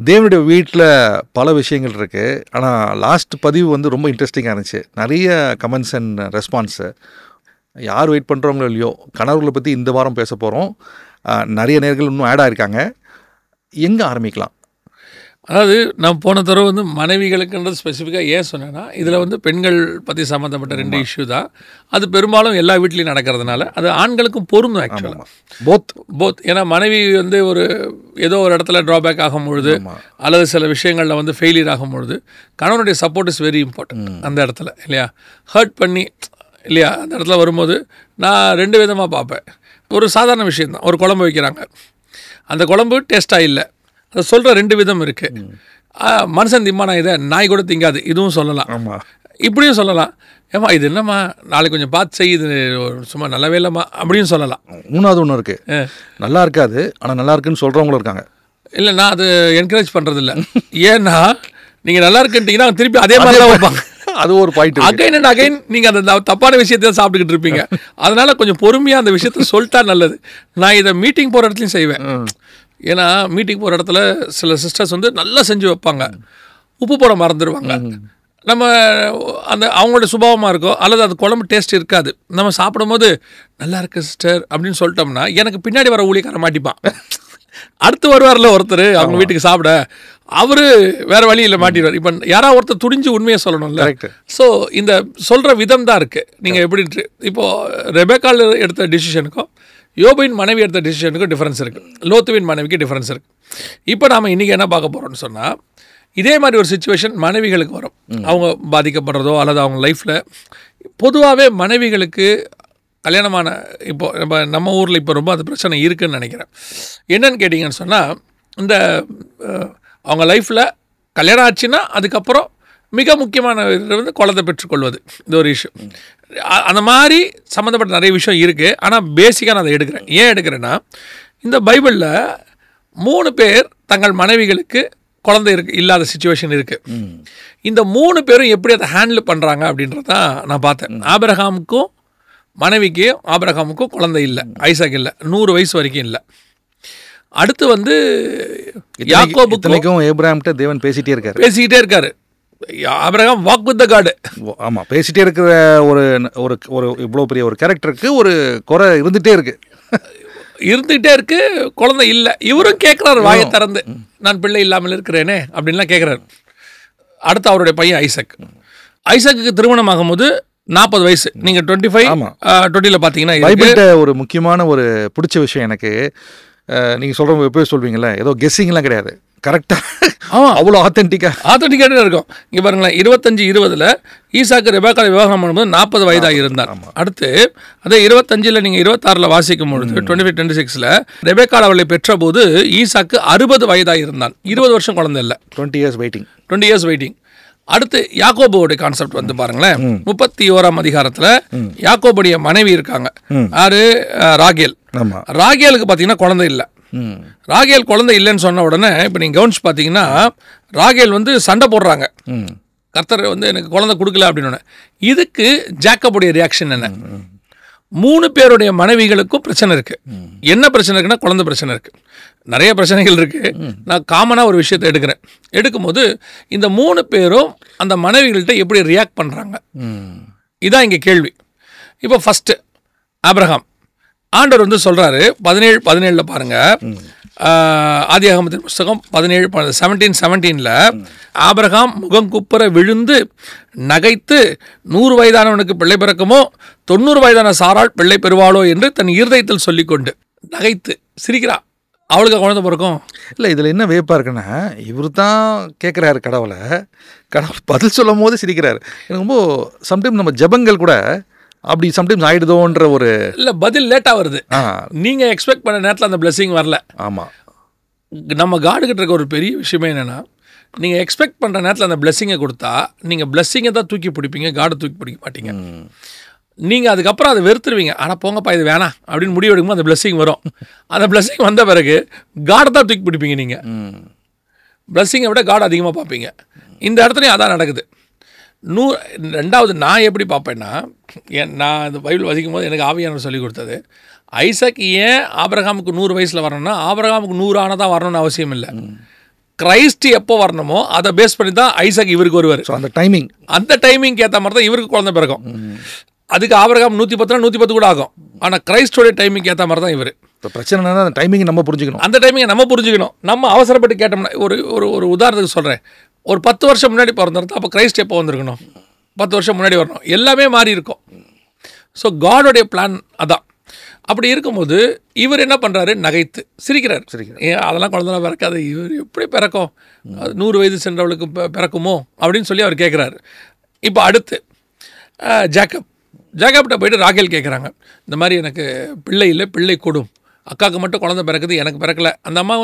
தேவனுடைய வீட்டில் பல விஷயங்கள் இருக்குது. ஆனால் லாஸ்ட் பதிவு வந்து ரொம்ப இன்ட்ரெஸ்டிங்காக இருந்துச்சு. நிறைய கமெண்ட்ஸ் அண்ட் ரெஸ்பான்ஸு. யார் வெயிட் பண்ணுறவங்களோ இல்லையோ, கணவர்களை பற்றி இந்த வாரம் பேச போகிறோம். நிறைய நேர்கள் இன்னும் ஆட் ஆகிருக்காங்க. எங்கே ஆரம்பிக்கலாம்? அதாவது நான் போன தடவை வந்து மனைவிகளுக்குன்றது ஸ்பெசிஃபிக்காக ஏன் சொன்னேன்னா, இதில் வந்து பெண்கள் பற்றி சம்மந்தப்பட்ட 2 இஷ்யூ தான். அது பெரும்பாலும் எல்லா வீட்லேயும் நடக்கிறதுனால அது ஆண்களுக்கும் பொருந்தும் ஆக்சுவலாக. போத் ஏன்னா மனைவி வந்து ஏதோ ஒரு இடத்துல ட்ராபேக் ஆகும் பொழுது அல்லது சில விஷயங்களில் வந்து ஃபெயிலியர் ஆகும் பொழுது கணவனுடைய சப்போர்ட் இஸ் வெரி இம்பார்ட்டன்ட் அந்த இடத்துல, இல்லையா? ஹர்ட் பண்ணி, இல்லையா, அந்த இடத்துல வரும்போது நான் 2 விதமாக பார்ப்பேன். ஒரு சாதாரண விஷயந்தான். ஒரு குழம்பு வைக்கிறாங்க, அந்த குழம்பு டேஸ்ட்டாக இல்லை, அதை சொல்கிற 2 விதம் இருக்குது. மனுஷன் திம்மானா இதை நாய் கூட திங்காது, இதுவும் சொல்லலாம். இப்படியும் சொல்லலாம், ஏம்மா இது என்னம்மா நாளைக்கு கொஞ்சம் பார்த்து செய், இது சும்மா நல்லாவே இல்லைம்மா அப்படின்னு சொல்லலாம். 3வது ஒன்று இருக்குது, நல்லா இருக்காது ஆனால் நல்லா இருக்குன்னு சொல்கிறவங்களும் இருக்காங்க. இல்லை, நான் அது என்கரேஜ் பண்ணுறதில்ல. ஏன்னா நீங்கள் நல்லா இருக்குன்ட்டிங்கன்னா திருப்பி அதே மாதிரி தான் வைப்பாங்க. அது ஒரு பாயிண்ட். அகைன் அண்ட் அகைன் நீங்கள் அந்த தப்பான விஷயத்தை தான் சாப்பிட்டுக்கிட்டு இருப்பீங்க. அதனால் கொஞ்சம் பொறுமையாக அந்த விஷயத்த சொல்லிட்டா நல்லது. நான் இதை மீட்டிங் போகிற இடத்துலையும் செய்வேன். ஏன்னா மீட்டிங் போகிற இடத்துல சில சிஸ்டர்ஸ் வந்து நல்லா செஞ்சு வைப்பாங்க, உப்பு போட மறந்துடுவாங்க. நம்ம அந்த அவங்களோட சுபாவமாக இருக்கும், அல்லது அது குழம்பு டேஸ்ட் இருக்காது. நம்ம சாப்பிடும்போது நல்லா இருக்கு சிஸ்டர் அப்படின்னு சொல்லிட்டோம்னா எனக்கு பின்னாடி வர ஊழியக்காரன் மாட்டிப்பான். அடுத்து வருவார்ல ஒருத்தர் அவங்க வீட்டுக்கு சாப்பிட, அவர் வேறு வழி இல்லை மாட்டிடுவார். இப்போ யாராவது ஒருத்தர் துணிஞ்சு உண்மையை சொல்லணும்ல. ஸோ இந்த சொல்கிற விதம் தான் இருக்குது. நீங்கள் எப்படி இப்போது ரெபேக்கால் எடுத்த டிசிஷனுக்கும் யோபின் மனைவி எடுத்த டிசிஷனுக்கும் டிஃப்ரென்ஸ் இருக்குது, லோத்துவின் மனைவிக்கு டிஃப்ரென்ஸ் இருக்குது. இப்போ நாம் இன்றைக்கி என்ன பார்க்க போகிறோம்னு சொன்னால், இதே மாதிரி ஒரு சுச்சுவேஷன் மனைவிகளுக்கு வரும். அவங்க பாதிக்கப்படுறதோ அல்லது அவங்க லைஃப்பில் பொதுவாகவே மனைவிகளுக்கு கல்யாணமான இப்போ நம்ம ஊரில் இப்போ ரொம்ப அது பிரச்சனை இருக்குதுன்னு நினைக்கிறேன். என்னன்னு கேட்டிங்கன்னு சொன்னால், இந்த அவங்க லைஃப்பில் கல்யாணம் ஆச்சுன்னா அதுக்கப்புறம் மிக முக்கியமான வந்து குழந்தை பெற்றுக்கொள்வது, இது ஒரு இஷ்யூ. அந்த மாதிரி சம்மந்தப்பட்ட நிறைய விஷயம் இருக்குது. ஆனால் பேசிக்காக நான் அதை எடுக்கிறேன். ஏன் எடுக்கிறேன்னா, இந்த பைபிளில் 3 பேர் தங்கள் மனைவிகளுக்கு குழந்தை இல்லாத சுச்சுவேஷன் இருக்குது. இந்த 3 பேரும் எப்படி அதை ஹேண்டில் பண்ணுறாங்க அப்படின்றதான் நான் பார்த்தேன். ஆபிரகாமுக்கும் ஆபிரகாமுக்கும் குழந்தை இல்லை, ஐசாக் இல்லை, 100 வயசு வரைக்கும் இல்லை. அடுத்து வந்து யாக்கோபுக்கும் ஏப்ரஹாம்கிட்ட தேவன் பேசிக்கிட்டே இருக்காரு. Abraham walk with the God. ஆமாம், பேசிகிட்டே இருக்கிற ஒரு ஒரு இவ்வளோ பெரிய ஒரு கேரக்டருக்கு ஒரு குறை இருந்துகிட்டே இருக்கு, குழந்தை இல்லை. இவரும் கேட்குறாரு வாயை திறந்து, நான் பிள்ளை இல்லாமல் இருக்கிறேனே அப்படின்லாம் கேட்குறாரு. அடுத்து அவருடைய பையன் ஐசக்குக்கு திருமணம் ஆகும்போது 40 வயசு. நீங்கள் 25-20 பார்த்தீங்கன்னா ஒரு முக்கியமான ஒரு பிடிச்ச விஷயம் எனக்கு, நீங்கள் சொல்கிறவங்க எப்போயும் சொல்வீங்களே, ஏதோ கெஸ்ஸிங்லாம் கிடையாது, கரெக்டாக அவ்வளோ ஆத்தென்டிக்காக இருக்கும். இங்கே பாருங்களேன், 25-20 ஈசாக்கு ரெபேக்காவை விவாகம் பண்ணும்போது 40 வயதாக இருந்தார். அடுத்து அதே 25 நீங்கள் 26 வாசிக்கும் பொழுது 25-26 ரெபேக்கால் அவளை பெற்ற போது ஈசாக்கு 60 வயதாக இருந்தான். 20 வருஷம் குழந்தை இல்லை, 20 years வெயிட்டிங். அடுத்து யாக்கோபுடைய கான்செப்ட் வந்து பாருங்களேன், 31ஆம் அதிகாரத்தில் யாக்கோபுடைய மனைவி இருக்காங்க, யாரு? ராகேல். ராகேலுக்கு பார்த்தீங்கன்னா குழந்தை இல்லை. ராகேல் குழந்தை இல்லைன்னு சொன்ன உடனே இப்போ நீங்கள் கவனிச்சு பார்த்தீங்கன்னா ராகேல் வந்து சண்டை போடுறாங்க, கர்த்தர் வந்து எனக்கு குழந்தை கொடுக்கல அப்படின்னு. இதுக்கு ஜாக்கபுடைய ரியாக்ஷன் என்ன? 3 பேருடைய மனைவிகளுக்கும் பிரச்சனை இருக்குது. என்ன பிரச்சனை இருக்குன்னா, குழந்தை பிரச்சனை இருக்குது, நிறைய பிரச்சனைகள் இருக்குது. நான் காமனாக ஒரு விஷயத்தை எடுக்கும்போது இந்த 3 பேரும் அந்த மனைவிகள்கிட்ட எப்படி ரியாக்ட் பண்ணுறாங்க, இதான் இங்கே கேள்வி. இப்போ ஃபஸ்ட்டு ஆபிரகாம், ஆண்டவர் வந்து சொல்கிறாரு 17 பாருங்கள், ஆதியாகமத்தின் புஸ்தகம் 17:17 ஆபிரகாம் முகங்குப்புற விழுந்து நகைத்து 100 வயதானவனுக்கு பிள்ளை பிறக்குமோ 90 வயதான சாராள் பிள்ளை பெறுவாளோ என்று தன் இருதயத்தில் சொல்லிக்கொண்டு நகைத்து சிரிக்கிறா. அவளுக்கு குழந்தை பிறக்கும். இல்லை, இதில் என்ன வியப்பாக இருக்குன்னா, இவர் தான் கேட்குறாரு கடவுளை, கடவுள் பதில் சொல்லும் போது சிரிக்கிறாரு. எனக்கு ரொம்ப சம்டைம் நம்ம ஜபங்கள் கூட அப்படி சம்டைம்ஸ் ஆகிடுதோன்ற ஒரு இல்லை, பதில் லேட்டாக வருது. நீங்கள் எக்ஸ்பெக்ட் பண்ண நேரத்தில் அந்த பிளெஸிங் வரல. ஆமாம், நம்ம காடுகிட்ட இருக்க ஒரு பெரிய விஷயமே என்னென்னா, நீங்கள் எக்ஸ்பெக்ட் பண்ணுற நேரத்தில் அந்த பிளெஸிங்கை கொடுத்தா நீங்கள் பிளெஸிங்கை தான் தூக்கி பிடிப்பீங்க, காடை தூக்கி பிடிக்க மாட்டீங்க. நீங்கள் அதுக்கப்புறம் அதை வெறுத்துருவீங்க. ஆனால் போங்கப்பா இது வேணாம் அப்படின்னு முடிவு எடுக்கும்போது அந்த பிளெஸிங் வரும். அந்த பிளெஸிங் வந்த பிறகு காடை தான் தூக்கி பிடிப்பீங்க. நீங்கள் பிளெஸிங்கை விட காடை அதிகமாக பார்ப்பீங்க. இந்த இடத்துலையும் அதான் நடக்குது. 2வது நான் எப்படி பார்ப்பேன்னா, நான் இந்த பைபிள் வசிக்கும் போது எனக்கு ஆவியானவர் சொல்லி கொடுத்தது, ஐசக் ஏன் ஆபிரகாமுக்கு 100 வயசில் வரணும்னா, ஆபிரகாமுக்கு 100 ஆனால் தான் வரணும்னு அவசியம் இல்லை. கிரைஸ்ட் எப்போ வரணுமோ அதை பேஸ் பண்ணி தான் ஐசக் இவருக்கு வருவார். ஸோ அந்த டைமிங்க்கு ஏற்ற மாதிரி தான் இவருக்கு குழந்தை பிறக்கும். அதுக்கு ஆபிரகாம் 110 கூட ஆகும். ஆனால் கிரைஸ்டோடைய டைமிங்க்கு ஏற்ற மாதிரி தான் இவர். இப்போ பிரச்சனை அந்த டைமிங் நம்ம புரிஞ்சுக்கணும். அந்த டைமிங்கை நம்ம புரிஞ்சுக்கணும். நம்ம அவசரப்பட்டு கேட்டோம்னா ஒரு ஒரு ஒரு உதாரணத்துக்கு சொல்கிறேன். ஒரு 10 வருஷம் முன்னாடி பிறந்திருந்தா அப்போ கிரைஸ்ட் எப்போ வந்திருக்கணும்? 10 வருஷம் முன்னாடி வரணும். எல்லாமே மாறி இருக்கும். ஸோ காடோடைய பிளான் அதான். அப்படி இருக்கும்போது இவர் என்ன பண்ணுறாரு? நகைத்து சிரிக்கிறார். அதெல்லாம் குழந்தைலாம் பிறக்காது, இவர் எப்படி பிறக்கும்? 100 வயது சென்றவளுக்கு பிறக்குமோ அப்படின்னு சொல்லி அவர் கேட்குறாரு. இப்போ அடுத்து ஜேக்கப்கிட்ட போயிட்டு ராகேல் கேட்குறாங்க, இந்த மாதிரி எனக்கு பிள்ளை இல்லை, பிள்ளை கொடும், அக்காவுக்கு மட்டும் குழந்தை பிறக்குது, எனக்கு பிறக்கலை. அந்த அம்மா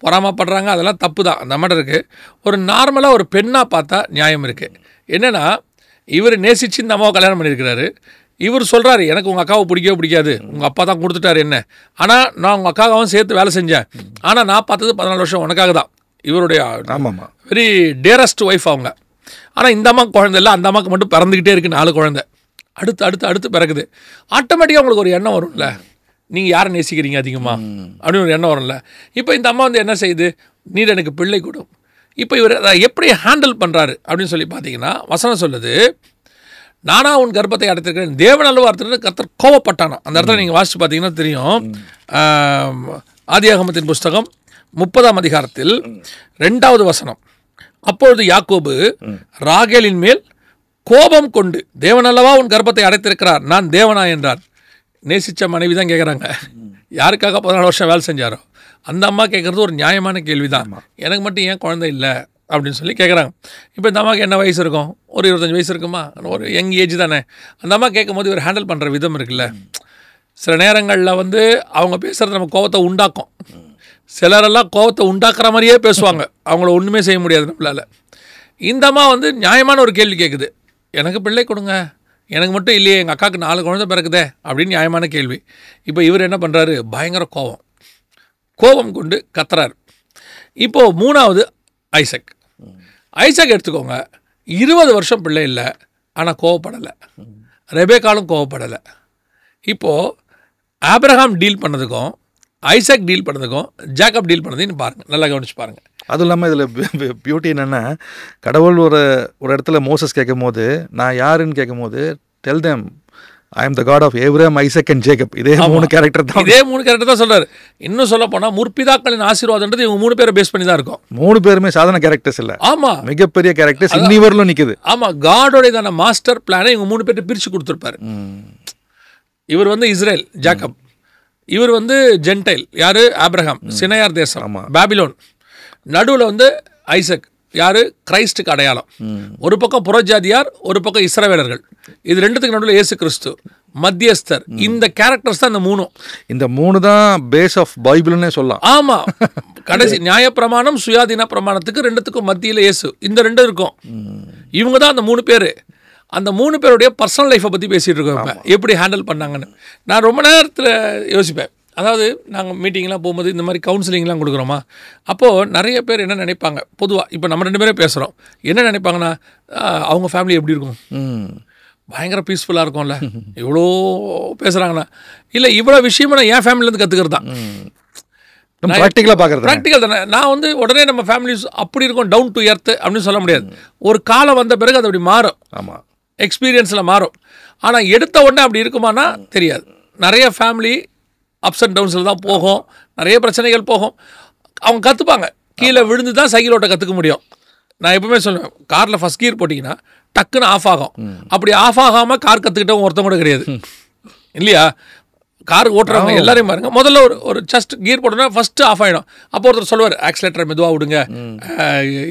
பொறாமப்படுறாங்க, அதெல்லாம் தப்பு தான் அந்த அம்மாட்ட இருக்குது. ஒரு நார்மலாக ஒரு பெண்ணாக பார்த்தா நியாயம் இருக்குது. என்னென்னா இவர் நேசித்து இந்த அம்மாவை கல்யாணம் பண்ணியிருக்கிறாரு. இவர் சொல்கிறாரு, எனக்கு உங்கள் அக்காவை பிடிக்கவே பிடிக்காது, உங்கள் அப்பா தான் கொடுத்துட்டாரு என்ன, ஆனால் நான் உங்கள் அக்காவும் சேர்த்து வேலை செஞ்சேன், ஆனால் நான் பார்த்தது 14 வருஷம் உனக்காக தான். இவருடைய வெரி டேரஸ்ட் ஒய்ஃப் அவங்க. ஆனால் இந்த அம்மா குழந்தை இல்லை, அந்த அம்மாவுக்கு மட்டும் பிறந்துக்கிட்டே இருக்குது 4 குழந்தை. அடுத்து அடுத்து அடுத்து பிறகுது. ஆட்டோமேட்டிக்காக உங்களுக்கு ஒரு எண்ணம் வரும்ல, நீங்கள் யாரை நேசிக்கிறீங்க அதிகமாக அப்படின்னு ஒரு எண்ணம் வரும்ல. இப்போ இந்த அம்மா என்ன செய்யுது? நீர் எனக்கு பிள்ளை கொடும். இப்போ இவர் அதை எப்படி ஹேண்டில் பண்ணுறாரு அப்படின்னு சொல்லி பார்த்தீங்கன்னா, வசனம் சொல்லுது, நானா உன் கர்ப்பத்தை அடைத்திருக்கிறேன், தேவனல்லவா அறுத்திருக்கிற கர்த்தர் கோவப்பட்டானா. அந்த இடத்துல நீங்கள் வாசித்து பார்த்தீங்கன்னா தெரியும். ஆதியாகமத்தின் புஸ்தகம் 30ஆம் அதிகாரத்தில் 2வது வசனம், அப்பொழுது யாக்கோபு ராகேலின் மேல் கோபம் கொண்டு, தேவனல்லவா உன் கர்ப்பத்தை அடைத்திருக்கிறார், நான் தேவனா என்றார். நேசித்த மனைவி தான் கேட்குறாங்க, யாருக்காக 14 வருஷம் வேலை செஞ்சாரோ அந்த அம்மா கேட்குறது ஒரு நியாயமான கேள்வி தான். எனக்கு மட்டும் ஏன் குழந்தை இல்லை அப்படின்னு சொல்லி கேட்குறாங்க. இப்போ இந்த அம்மாவுக்கு என்ன வயசு இருக்கும்? ஒரு 25 வயசு இருக்குமா? ஒரு யங் ஏஜ் தானே. அந்த அம்மா கேட்கும் போது இவர் ஹேண்டில் பண்ணுற விதம் இருக்குல்ல, சில நேரங்களில் அவங்க பேசுகிறது நம்ம கோபத்தை உண்டாக்கும். சிலரெல்லாம் கோபத்தை உண்டாக்குற மாதிரியே பேசுவாங்க, அவங்கள ஒன்றுமே செய்ய முடியாது நம்மளால். இந்த அம்மா நியாயமான ஒரு கேள்வி கேட்குது, எனக்கு பிள்ளை கொடுங்க, எனக்கு மட்டும் இல்லையே, எங்கள் அக்காவுக்கு 4 குழந்தை பிறக்குதே அப்படின்னு நியாயமான கேள்வி. இப்போ இவர் என்ன பண்ணுறாரு? பயங்கர கோபம் கொண்டு கத்துறாரு. இப்போது 3வது ஐசக் எடுத்துக்கோங்க. 20 வருஷம் பிள்ளை இல்லை, ஆனால் கோவப்படலை. ரெபேக்காலும் கோவப்படலை. இப்போது ஆபிரகாம் டீல் பண்ணதுக்கும் ஐசக் டீல் பண்ணதுக்கும் ஜேக்கப் டீல் பண்ணதையும் பாருங்கள், நல்லா கவனிச்சு பாருங்கள். அதுவும் இல்லாமல் இதில் பியூட்டி என்னென்னா, கடவுள் ஒரு இடத்துல மோசஸ் கேட்கும் போது, நான் யாருன்னு கேட்கும் போது, tell them I am the God of Abraham, Isaac and Jacob. இதே 3 கேரக்டர் தான் சொல்றாரு. இன்னும் சொல்ல போனால் முற்பிதாக்களின் ஆசீர்வாதம்ன்றது இவங்க 3 பேரை பேஸ் பண்ணி தான் இருக்கும். 3 பேருமே சாதாரண கேரக்டர்ஸ் இல்லை. ஆமாம், மிகப்பெரிய கேரக்டர்ஸ். இன்னிவரிலும் நிற்குது. ஆமாம், காடோடையதான மாஸ்டர் பிளானை இவங்க 3 பேர்ட்டு பிரித்து கொடுத்துருப்பாரு. இவர் இஸ்ரேல் ஜேக்கப், இவர் ஜென்டைல் யாரு? ஆபிரகாம், சினையார் தேசம் பாபிலோன், நடுவில் ஐசக் யாரு? கிரைஸ்டுக்கு அடையாளம். ஒரு பக்கம் புறஜாதியார், ஒரு பக்கம் இஸ்ரவேலர்கள். இது 2த்துக்கு நடுவில் இயேசு கிறிஸ்து மத்தியஸ்தர். இந்த கேரக்டர்ஸ் தான் இந்த 3 தான் பேஸ் ஆஃப் பைபிள்னே சொல்லலாம். ஆமா, கடைசி நியாயப்பிரமாணம் சுயாதீன பிரமாணத்துக்கு 2த்துக்கும் மத்தியில் இயேசு. இந்த 2 இருக்கும். இவங்க தான் அந்த 3 பேர். அந்த 3 பேருடைய பர்சனல் லைஃப்பை பற்றி பேசிகிட்டு இருக்கோம், எப்படி ஹேண்டில் பண்ணாங்கன்னு. நான் ரொம்ப நேரத்தில் யோசிப்பேன். அதாவது நாங்கள் மீட்டிங்லாம் போகும்போது இந்த மாதிரி கவுன்சிலிங்லாம் கொடுக்குறோமா, அப்போது நிறைய பேர் என்ன நினைப்பாங்க, பொதுவாக இப்போ நம்ம 2 பேரே பேசுகிறோம், என்ன நினைப்பாங்கன்னா, அவங்க ஃபேமிலி எப்படி இருக்கும், பயங்கர பீஸ்ஃபுல்லாக இருக்கும்ல, இவ்வளோ பேசுகிறாங்கண்ணா, இல்லை இவ்வளோ விஷயமா நான் என் ஃபேமிலிலேருந்து கற்றுக்கிறது தான். ப்ராக்டிக்கலாக பார்க்குறது, ப்ராக்டிக்கல் தானே. நான் உடனே நம்ம ஃபேமிலிஸ் அப்படி இருக்கும், டவுன் டு எர்த்து அப்படின்னு சொல்ல முடியாது. ஒரு காலம் வந்த பிறகு அது அப்படி மாறும். ஆமாம், எக்ஸ்பீரியன்ஸில் மாறும். ஆனால் எடுத்த உடனே அப்படி இருக்குமானா தெரியாது. நிறைய ஃபேமிலி அப்ஸ் அண்ட் டவுன்ஸில் தான் போகும், நிறைய பிரச்சனைகள் போகும். அவங்க கற்றுப்பாங்க, கீழே விழுந்து தான் சைக்கிள் ஓட்ட கற்றுக்க முடியும். நான் எப்பவுமே சொல்லுவேன், காரில் ஃபஸ்ட் கியர் போட்டிங்கன்னா டக்குன்னு ஆஃப் ஆகும். அப்படி ஆஃப் ஆகாமல் கார் கற்றுக்கிட்டவங்க ஒருத்தவங்க கூட கிடையாது இல்லையா? கார் ஓட்டுறவங்க எல்லாரையும் பாருங்க, முதல்ல ஒரு ஜஸ்ட் கியர் போட்டோன்னா ஃபஸ்ட்டு ஆஃப் ஆகிடும். அப்போ ஒருத்தர் சொல்லுவார், ஆக்சிலேட்டரை மெதுவாக விடுங்க,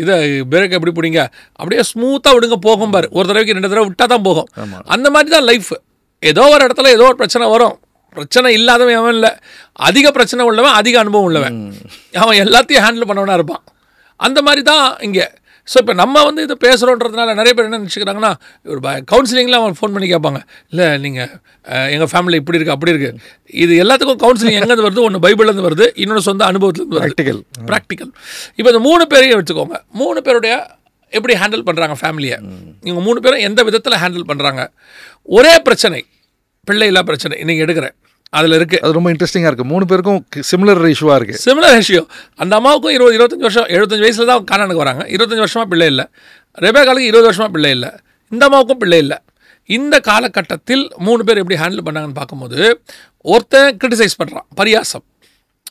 இதை பிரேக் எப்படி பிடிங்க, அப்படியே ஸ்மூத்தாக விடுங்க, போகும் பாரு. ஒரு தடவைக்கு 2 தடவை விட்டால் தான் போகும். அந்த மாதிரி தான் லைஃப். ஏதோ ஒரு இடத்துல ஏதோ ஒரு பிரச்சனை வரும். பிரச்சனை இல்லாதவன் அவன் இல்லை, அதிக பிரச்சனை உள்ளவன், அதிக அனுபவம் உள்ளவன், அவன் எல்லாத்தையும் ஹேண்டில் பண்ணவனாக இருப்பான். அந்த மாதிரி தான் இங்கே. ஸோ இப்போ நம்ம இதை பேசுகிறோன்றதுனால நிறைய பேர் என்ன நினச்சிக்கிறாங்கன்னா, ஒரு கவுன்சிலிங்கில் அவன் ஃபோன் பண்ணி கேட்பாங்க, இல்லை நீங்கள் எங்கள் ஃபேமிலி இப்படி இருக்குது அப்படி இருக்குது. இது எல்லாத்துக்கும் கவுன்சிலிங் எங்கேருந்து வருது? ஒன்று பைபிள்லேருந்து வருது, இன்னொன்று சொந்த அனுபவத்துலேருந்து வருது, ப்ராக்டிக்கல். இப்போ இந்த 3 பேரையும் வச்சுக்கோங்க. 3 பேருடைய எப்படி ஹேண்டில் பண்ணுறாங்க ஃபேமிலியை, இவங்க 3 பேரும் எந்த விதத்தில் ஹேண்டில் பண்ணுறாங்க. ஒரே பிரச்சனை, பிள்ளை இல்லா பிரச்சனை இன்றைக்கி எடுக்கிறேன். அதில் இருக்குது. அது ரொம்ப இன்ட்ரெஸ்டிங்காக இருக்குது. 3 பேருக்கும் சிமிலர் இஷ்யூவாக இருக்குது. Similar ratio. அந்த அம்மாவுக்கும் 20-25 வருஷம், 75 வயசில் தான் கானானுக்கு வராங்க. 25 வருஷமாக பிள்ளை இல்லை. ரெபேக்காளுக்கு 20 வருஷமாக பிள்ளை இல்லை. இந்த அம்மாவுக்கும் பிள்ளை இல்லை. இந்த காலகட்டத்தில் 3 பேர் எப்படி ஹேண்டில் பண்ணாங்கன்னு பார்க்கும்போது, ஒருத்தன் கிரிட்டிசைஸ் பண்ணுறான், பரியாசம்,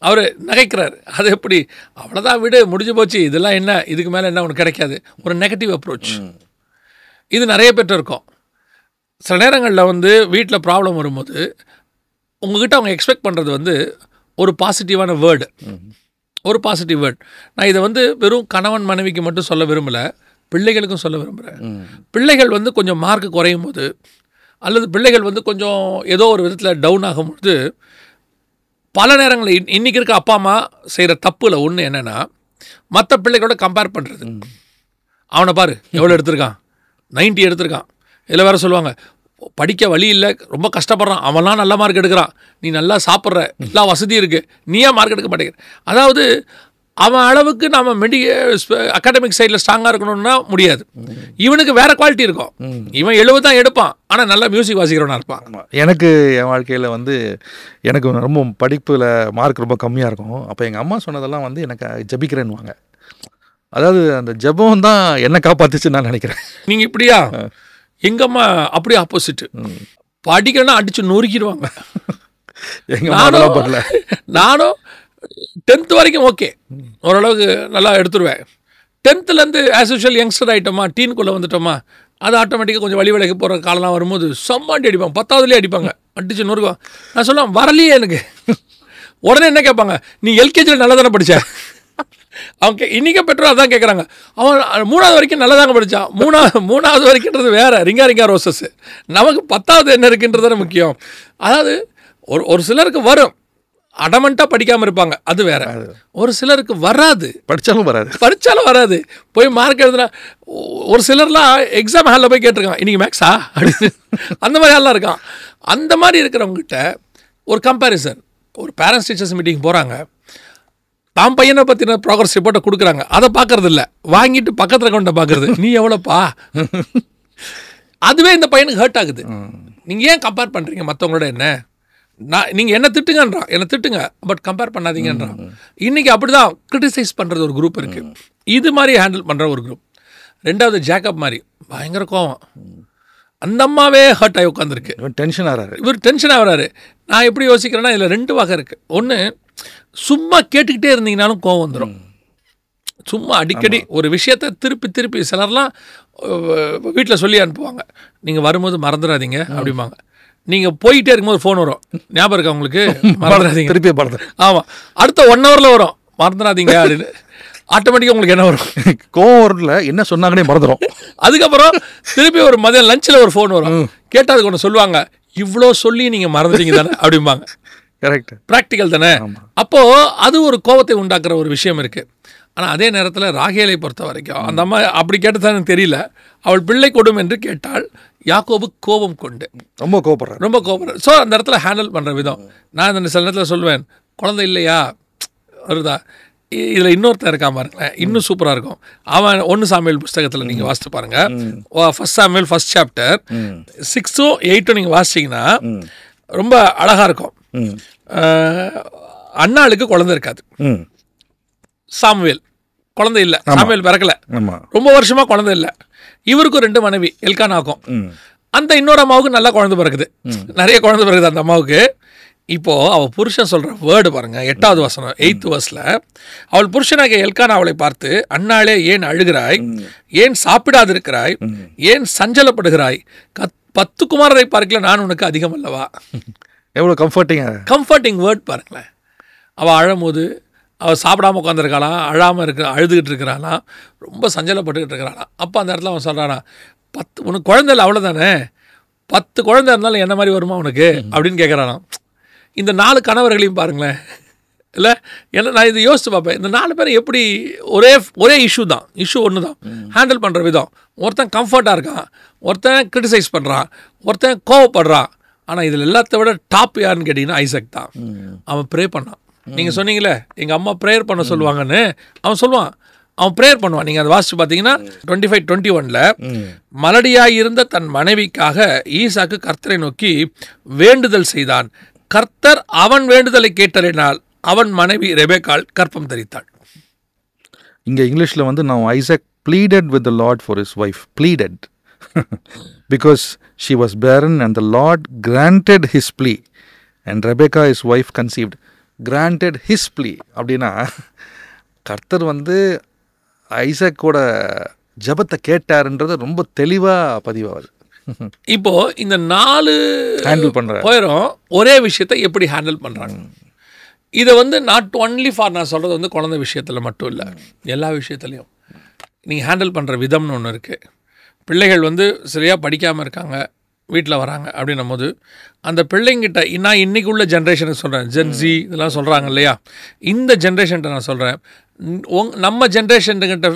அவர் நகைக்கிறார். அது எப்படி, அவ்வளோதான் விடு, முடிஞ்சு போச்சு, இதெல்லாம் என்ன, இதுக்கு மேலே என்ன உனக்கு கிடைக்காது, ஒரு நெகட்டிவ் அப்ரோச். இது நிறைய பேர்ட்ட இருக்கும். சில நேரங்களில் வந்து வீட்டில் ப்ராப்ளம் வரும்போது உங்ககிட்ட அவங்க எக்ஸ்பெக்ட் பண்ணுறது வந்து ஒரு பாசிட்டிவான வேர்டு, ஒரு பாசிட்டிவ் வேர்ட். நான் இதை வந்து வெறும் கணவன் மனைவிக்கு மட்டும் சொல்ல விரும்பலை, பிள்ளைகளுக்கும் சொல்ல விரும்புகிறேன். பிள்ளைகள் வந்து கொஞ்சம் மார்க் குறையும் போது, அல்லது பிள்ளைகள் வந்து கொஞ்சம் ஏதோ ஒரு விதத்தில் டவுன் ஆகும்போது, பல நேரங்களில் இன்றைக்கி இருக்க அப்பா அம்மா செய்கிற தப்புல ஒன்று என்னென்னா, மற்ற பிள்ளைகளோட கம்பேர் பண்ணுறது. அவனை பாரு எவ்வளோ எடுத்திருக்கான், 90 எடுத்திருக்கான். இதில் வேறு சொல்லுவாங்க, படிக்க வழி இல்லை, ரொம்ப கஷ்டப்படுறான், அவன்லாம் நல்ல மார்க் எடுக்கிறான், நீ நல்லா சாப்பிட்ற, எல்லா வசதியும் இருக்குது, நீ ஏன் மார்க் எடுக்க மாட்டேங்கிற. அதாவது அவன் அளவுக்கு நம்ம அகாடமிக் சைடில் ஸ்ட்ராங்காக இருக்கணும்னா முடியாது. இவனுக்கு வேறு குவாலிட்டி இருக்கும். இவன் 70 தான் எடுப்பான், ஆனால் நல்லா மியூசிக் வாசிக்கிறவனாக இருப்பான். எனக்கு என் வாழ்க்கையில் வந்து எனக்கு ரொம்ப படிப்பில் மார்க் ரொம்ப கம்மியாக இருக்கும். அப்போ எங்கள் அம்மா சொன்னதெல்லாம் வந்து எனக்கு ஜபிக்கிறேன்னுவாங்க. அதாவது அந்த ஜபம் தான் என்னை காப்பாற்றுச்சுன்னு நான் நினைக்கிறேன். நீங்கள் இப்படியா? எங்கள் அம்மா அப்படியே ஆப்போசிட்டு. படிக்கணும்னா அடித்து நொறுக்கிடுவாங்க. நானும் 10th வரைக்கும் ஓகே, ஓரளவுக்கு நல்லா எடுத்துருவேன். 10th ஆஸ் யூஷுவல் யங்ஸ்டர் ஆகிட்டோமா, டீனுக்குள்ளே வந்துட்டோமா, அது ஆட்டோமேட்டிக்காக கொஞ்சம் வழி விலைக்கு போகிற காலம்லாம் வரும்போது செம்மாண்டி அடிப்பாங்க. 10வதுலேயே அடிப்பாங்க, அடித்து நொறுக்குவாங்க. நான் சொல்லுவேன் வரலையே எனக்கு. உடனே என்ன கேட்பாங்க, நீ எல்கேஜியில் நல்லா தானே படித்த? அவங்க இன்றைக்கி பெற்றோர் அதான் கேட்குறாங்க. அவன் 3வது வரைக்கும் நல்லா தாங்க படித்தான். 3வது வரைக்குன்றது வேறு, ரிங்கா ரிங்கா ரோசஸ். நமக்கு 10வது என்ன இருக்குன்றது முக்கியம். அதாவது ஒரு சிலருக்கு வரும், அடமெண்ட்டாக படிக்காமல் இருப்பாங்க, அது வேற. ஒரு சிலருக்கு வராது, படித்தாலும் வராது. போய் மார்க் எழுதுனா ஒரு சிலர்லாம் எக்ஸாம் ஹாலில் போய் கேட்டிருக்கான், இன்றைக்கி மேக்ஸா அப்படின்னு. அந்த மாதிரி ஆள்லாம் இருக்கான். அந்த மாதிரி இருக்கிறவங்ககிட்ட ஒரு கம்பேரிசன். ஒரு பேரண்ட்ஸ் டீச்சர்ஸ் மீட்டிங் போகிறாங்க, தாம் பையனை பற்றின ப்ராக்ரஸ் ரிப்போர்ட்டை கொடுக்குறாங்க, அதை பார்க்கறது இல்லை, வாங்கிட்டு பக்கத்தில் கொண்ட பார்க்குறது, நீ எவ்வளோப்பா. அதுவே இந்த பையனுக்கு ஹர்ட் ஆகுது. நீங்கள் ஏன் கம்பேர் பண்ணுறீங்க மற்றவங்களோட? என்ன நீங்கள் என்ன திட்டுங்கன்றான், என்ன திட்டுங்க, பட் கம்பேர் பண்ணாதீங்கன்றான். இன்றைக்கி அப்படி தான் கிரிட்டிசைஸ் பண்ணுறது ஒரு குரூப் இருக்குது. இது மாதிரி ஹேண்டில் பண்ணுற ஒரு குரூப். 2வது ஜேக்கப் மாதிரி பயங்கர கோவம். அந்த அம்மாவே ஹர்ட் ஆகி உட்காந்துருக்கு, டென்ஷன் ஆகிறாரு, இவர் டென்ஷன் ஆகிறாரு. நான் எப்படி யோசிக்கிறேன்னா, இதில் 2 வகை இருக்குது. ஒன்று, சும்மா கேட்டுக்கிட்டே இருந்தீங்கனாலும் கோவம் வந்துடும். சும்மா அடிக்கடி ஒரு விஷயத்தை திருப்பி சிலர்லாம் வீட்டில் சொல்லி அனுப்புவாங்க, நீங்கள் வரும்போது மறந்துடாதீங்க அப்படிம்பாங்க. நீங்கள் போயிட்டே இருக்கும்போது ஃபோன் வரும், ஞாபகம் இருக்கா உங்களுக்கு, மறந்துடாதீங்க, திருப்பி மறந்து. ஆமாம், அடுத்த 1 ஹவரில் வரும், மறந்துடாதீங்க அப்படின்னு. ஆட்டோமேட்டிக்காக உங்களுக்கு என்ன வரும், கோவம் வரல, என்ன சொன்னாங்கன்னே மறந்துடும். அதுக்கப்புறம் திருப்பி ஒரு மதியம் லஞ்சில் ஒரு ஃபோன் வரும், கேட்டால் அதுக்கு ஒன்று சொல்லுவாங்க, இவ்வளோ சொல்லி நீங்கள் மறந்துட்டீங்க தானே அப்படிம்பாங்க. கரெக்ட், ப்ராக்டிக்கல் தானே. அப்போது அது ஒரு கோபத்தை உண்டாக்குற ஒரு விஷயம் இருக்குது. ஆனால் அதே நேரத்தில் ராகேலை பொறுத்த வரைக்கும் அந்த அம்மா அப்படி கேட்டதான் எனக்கு தெரியல. அவள் பிள்ளை கொடும் என்று கேட்டால் யாக்கோபு கோபம் கொண்டு ரொம்ப கோபப்படுறார். ஸோ அந்த இடத்துல ஹேண்டில் பண்ணுற விதம், நான் இந்த சில நேரத்தில் சொல்லுவேன், குழந்தை இல்லையா வருதா, இதில் இன்னொருத்தர் இருக்கான் பாருங்களேன், இன்னும் சூப்பராக இருக்கும். அவன் 1 சாமுவேல் புஸ்தகத்தில் நீங்கள் வாசித்து பாருங்கள், 1 சாமுவேல் 1st சாப்டர் 6ம் 8ம் நீங்கள் வாசிச்சிங்கன்னா ரொம்ப அழகாக இருக்கும். அண்ணாளுக்கு குழந்தை இருக்காது, சாமுவேல் குழந்தை இல்லை, சாமுவேல் பிறக்கல, ரொம்ப வருஷமா குழந்தை இல்லை. இவருக்கும் 2 மனைவி, எல்கானாக்கும். அந்த இன்னொரு அம்மாவுக்கு நல்லா குழந்தை பிறகுது, நிறைய குழந்தை பிறகுது அந்த அம்மாவுக்கு. இப்போ அவள் புருஷன் சொல்ற வேர்டு பாருங்க, 8வது வசனம் 8th verseல, அவள் புருஷனாக எல்கானா அவளை பார்த்து, அண்ணாளே ஏன் அழுகிறாய், ஏன் சாப்பிடாதிருக்கிறாய், ஏன் சஞ்சலப்படுகிறாய், 10 குமாரரை பார்க்கல நான் உனக்கு அதிகம் அல்லவா. எவ்வளோ கம்ஃபர்டிங் வேர்ட் பாருங்களேன். அவள் அழும்போது, அவள் சாப்பிடாமல் உட்காந்துருக்காளாம், அழாமல் அழுதுகிட்டு இருக்கிறாளாம், ரொம்ப சஞ்சலப்பட்டுக்கிட்டு இருக்கிறாளாம். அப்போ அந்த இடத்துல அவன் சொல்கிறானா, 10 உனக்கு குழந்தை இல்லை அவ்வளோதானே, 10 குழந்தை இருந்தாலும் என்ன மாதிரி வருமா உனக்கு அப்படின்னு கேட்குறானாம். இந்த 4 கணவர்களையும் பாருங்களேன், இல்லை என்ன, நான் இதை யோசித்து பார்ப்பேன். இந்த 4 பேரும் எப்படி ஒரே இஷ்யூ ஒன்று தான் ஹேண்டில் பண்ணுற விதம். ஒருத்தன் கம்ஃபர்ட்டாக இருக்கான், ஒருத்தன் கிரிட்டிசைஸ் பண்ணுறான், ஒருத்தன் கோவப்படுறான். ஆனால் இதில் எல்லாத்த விட டாப் யாருன்னு கேட்டிங்கன்னா ஐசக் தான். அவன் ப்ரே பண்ணான். நீங்கள் சொன்னீங்களே எங்கள் அம்மா ப்ரேயர் பண்ண சொல்லுவாங்கன்னு, அவன் சொல்லுவான், அவன் ப்ரேயர் பண்ணுவான். நீங்கள் அதை வாசித்து பார்த்தீங்கன்னா 25:21 மலடியாயிருந்த தன் மனைவிக்காக ஈசாக்கு கர்த்தரை நோக்கி வேண்டுதல் செய்தான். கர்த்தர் அவன் வேண்டுதலை கேட்டறினால் அவன் மனைவி ரெபேக்காள் கற்பம் தரித்தாள். இங்கே இங்கிலீஷில் வந்து now Isaac pleaded with the Lord for his wife. Pleaded. Because she was barren and the Lord granted his plea. And Rebecca, his wife, conceived. Granted his plea. அப்படின்னா கர்த்தர் வந்து ஐசக்கோட ஜபத்தை கேட்டாருன்றது ரொம்ப தெளிவாக பதிவாகுது. இப்போ இந்த 4 ஹேண்டில் பண்ணுற போயிடும் ஒரே விஷயத்தை எப்படி ஹேண்டில் பண்ணுறாங்க. இதை வந்து நாட் ஒன்லி ஃபார், நான் சொல்கிறது வந்து குழந்தை விஷயத்தில் மட்டும் இல்லை, எல்லா விஷயத்துலையும் நீங்கள் ஹேண்டில் பண்ணுற விதம்னு ஒன்று இருக்குது. பிள்ளைகள் வந்து சரியாக படிக்காமல் இருக்காங்க, வீட்டில் வராங்க அப்படின்னும் போது அந்த பிள்ளைங்கிட்ட நான் இன்றைக்கி உள்ள ஜென்ரேஷனுக்கு சொல்கிறேன், ஜென்சி இதெல்லாம் சொல்கிறாங்க இல்லையா, இந்த ஜென்ரேஷன்கிட்ட நான் சொல்கிறேன், நம்ம ஜென்ரேஷன்கிட்ட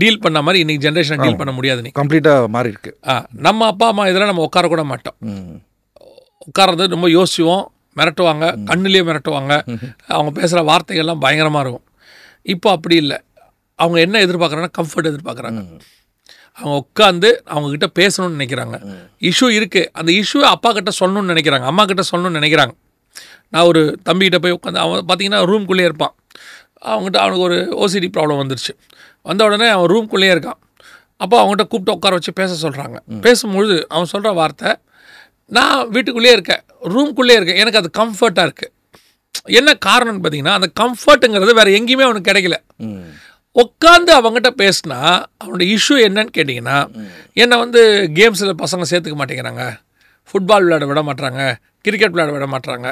டீல் பண்ண மாதிரி இன்றைக்கி ஜென்ரேஷனை டீல் பண்ண முடியாது. நீ கம்ப்ளீட்டாக மாறி இருக்கு. நம்ம அப்பா அம்மா இதெல்லாம் நம்ம உட்காரக்கூட மாட்டோம். உட்கார்றது ரொம்ப யோசிச்சுவோம், மிரட்டுவாங்க, கண்ணுலேயே மிரட்டுவாங்க, அவங்க பேசுகிற வார்த்தைகள்லாம் பயங்கரமாக இருக்கும். இப்போ அப்படி இல்லை. அவங்க என்ன எதிர்பார்க்குறாங்கன்னா கம்ஃபர்ட் எதிர்பார்க்குறாங்க. அவங்க உட்காந்து அவங்கக்கிட்ட பேசணும்னு நினைக்கிறாங்க. இஷ்யூ இருக்குது, அந்த இஷ்யூவை அப்பா கிட்ட சொல்லணும்னு நினைக்கிறாங்க, அம்மா கிட்ட சொல்லணும்னு நினைக்கிறாங்க. நான் ஒரு தம்பிக்கிட்ட போய் உட்காந்து, அவன் பார்த்தீங்கன்னா ரூம்குள்ளேயே இருப்பான். அவங்ககிட்ட அவனுக்கு ஒரு ஓசிடி ப்ராப்ளம் வந்துருச்சு. வந்த உடனே அவன் ரூம்குள்ளேயே இருக்கான். அப்போ அவங்ககிட்ட கூப்பிட்டு உட்கார வச்சு பேச சொல்கிறாங்க. பேசும்பொழுது அவன் சொல்கிற வார்த்தை, நான் வீட்டுக்குள்ளேயே இருக்கேன், ரூம்குள்ளேயே இருக்கேன், எனக்கு அது கம்ஃபர்ட்டாக இருக்குது. என்ன காரணம்னு பார்த்தீங்கன்னா அந்த கம்ஃபர்ட்டுங்கிறது வேறு எங்கேயுமே அவனுக்கு கிடைக்கல. உட்காந்து அவங்ககிட்ட பேசினா அவனோட இஷ்யூ என்னன்னு கேட்டிங்கன்னா, என்னை வந்து கேம்ஸில் பசங்க சேர்த்துக்க மாட்டேங்கிறாங்க, ஃபுட்பால் விளையாட விட மாட்டாங்க, கிரிக்கெட் விளையாட விட மாட்டாங்க.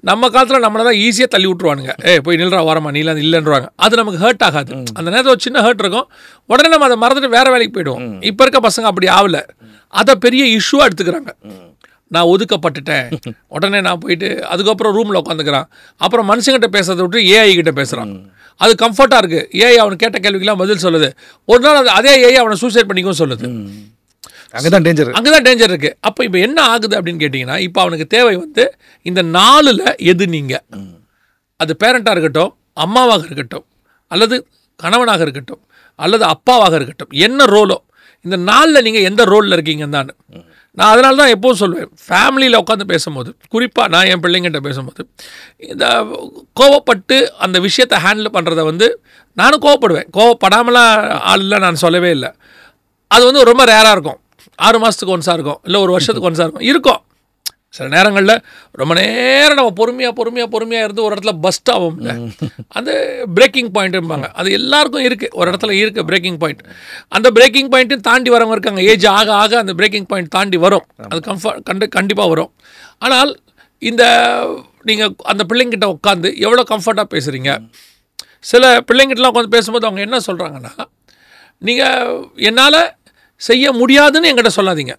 நம்ம காலத்தில் நம்மளை தான் ஈஸியாக தள்ளி விட்ருவானுங்க, போய் நில்றா வாரமா நீலாம் இல்லைன்றாங்க. அது நமக்கு ஹர்ட் ஆகாது. அந்த நேரத்தில் ஒரு சின்ன ஹர்ட் இருக்கும், உடனே நம்ம அதை மறந்துட்டு வேறு வேலைக்கு போய்டுவோம். இப்போ இருக்க பசங்க அப்படி ஆகலை, அதை பெரிய இஷ்யூவாக எடுத்துக்கிறாங்க. நான் ஒதுக்கப்பட்டுட்டேன், உடனே நான் போயிட்டு அதுக்கப்புறம் ரூமில் உட்காந்துக்கிறான். அப்புறம் மனுஷங்கிட்ட பேசுறதை விட்டு ஏஐ கிட்ட பேசுகிறான். அது கம்ஃபர்ட்டாக இருக்குது. ஏஐ அவனுக்கு கேட்ட கேள்விக்கெல்லாம் பதில் சொல்லுது. ஒரு நாள் அதே ஏஐ அவனை சூசைட் பண்ணிக்கவும் சொல்லுது. அங்கே தான் டேஞ்சர் இருக்குது. அப்போ இப்போ என்ன ஆகுது அப்படின்னு கேட்டிங்கன்னா, இப்போ அவனுக்கு தேவை வந்து இந்த 4ல் எது நீங்கள், அது பேரண்ட்டாக இருக்கட்டும், அம்மாவாக இருக்கட்டும், அல்லது கணவனாக இருக்கட்டும், அல்லது அப்பாவாக இருக்கட்டும், என்ன ரோலோ இந்த 4ல் நீங்கள் எந்த ரோலில் இருக்கீங்கன்னு தான். நான் அதனால தான் எப்போவும் சொல்லுவேன், ஃபேமிலியில் உட்காந்து பேசும்போது, குறிப்பாக நான் என் பிள்ளைங்கிட்ட பேசும்போது, இந்த கோவப்பட்டு அந்த விஷயத்தை ஹேண்டில் பண்ணுறத வந்து நானும் கோவப்படுவேன். கோவப்படாமலாம் ஆளில் நான் சொல்லவே இல்லை. அது வந்து ரொம்ப ரேராக இருக்கும். 6 மாதத்துக்கு ஒன்ஸாக இருக்கும், இல்லை ஒரு வருஷத்துக்கு ஒன்ஸாக இருக்கும். சில நேரங்களில் ரொம்ப நேரம் நம்ம பொறுமையாக இருந்து ஒரு இடத்துல பஸ்ட் ஆகும். அந்த பிரேக்கிங் பாயிண்ட்டும்பாங்க, அது எல்லாருக்கும் இருக்குது, ஒரு இடத்துல இருக்குது பிரேக்கிங் பாயிண்ட். அந்த பிரேக்கிங் பாயிண்ட்டையும் தாண்டி வரவங்க இருக்காங்க. ஏஜ் ஆக ஆக அந்த பிரேக்கிங் பாயிண்ட் தாண்டி வரும், அது கண்டிப்பாக வரும். ஆனால் இந்த நீங்கள் அந்த பிள்ளைங்கிட்ட உட்காந்து எவ்வளோ கம்ஃபர்ட்டாக பேசுகிறீங்க. சில பிள்ளைங்கிட்டலாம் உட்காந்து பேசும்போது அவங்க என்ன சொல்கிறாங்கன்னா, நீங்கள் என்னால் செய்ய முடியாதுன்னு என்கிட்ட சொல்லாதீங்க.